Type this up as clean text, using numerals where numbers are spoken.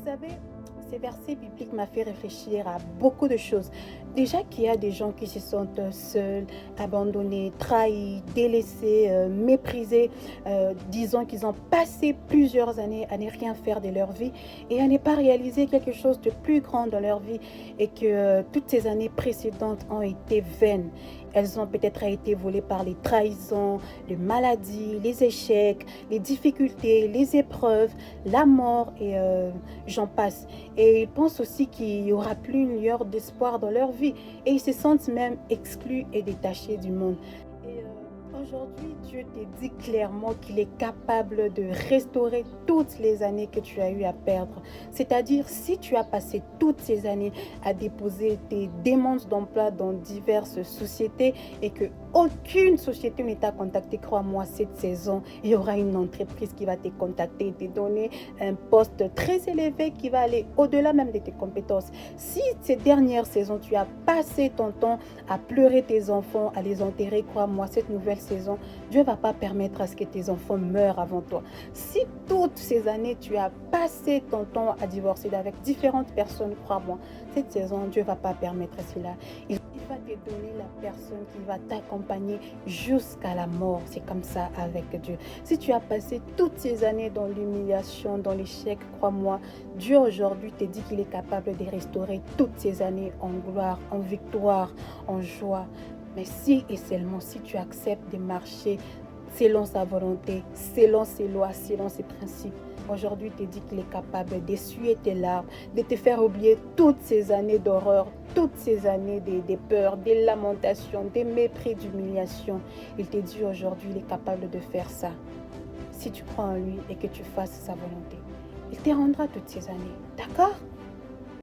Vous savez, ces versets bibliques m'ont fait réfléchir à beaucoup de choses. Déjà qu'il y a des gens qui se sentent seuls, abandonnés, trahis, délaissés, méprisés, disant qu'ils ont passé plusieurs années à ne rien faire de leur vie et à ne pas réaliser quelque chose de plus grand dans leur vie et que toutes ces années précédentes ont été vaines. Elles ont peut-être été volées par les trahisons, les maladies, les échecs, les difficultés, les épreuves, la mort et j'en passe. Et ils pensent aussi qu'il n'y aura plus une lueur d'espoir dans leur vie. Et ils se sentent même exclus et détachés du monde. Et aujourd'hui, Dieu te dit clairement qu'il est capable de restaurer toutes les années que tu as eu à perdre. C'est-à-dire, si tu as passé toutes ces années à déposer tes demandes d'emploi dans diverses sociétés et que aucune société ne t'a contacté, crois-moi, cette saison, il y aura une entreprise qui va te contacter et te donner un poste très élevé qui va aller au-delà même de tes compétences. Si ces dernières saisons, tu as passé ton temps à pleurer tes enfants, à les enterrer, crois-moi, cette nouvelle saison, Dieu ne va pas permettre à ce que tes enfants meurent avant toi. Si toutes ces années, tu as passé ton temps à divorcer avec différentes personnes, crois-moi, cette saison, Dieu ne va pas permettre cela. Il va te donner la personne qui va t'accompagner jusqu'à la mort. C'est comme ça avec Dieu. Si tu as passé toutes ces années dans l'humiliation, dans l'échec, crois-moi, Dieu aujourd'hui te dit qu'il est capable de restaurer toutes ces années en gloire, en victoire, en joie. Mais si et seulement si tu acceptes de marcher selon sa volonté, selon ses lois, selon ses principes. Aujourd'hui, il te dit qu'il est capable d'essuyer tes larmes, de te faire oublier toutes ces années d'horreur, toutes ces années de peur, des lamentations, des mépris, d'humiliation. Il te dit aujourd'hui, il est capable de faire ça. Si tu crois en lui et que tu fasses sa volonté, il te rendra toutes ces années. D'accord?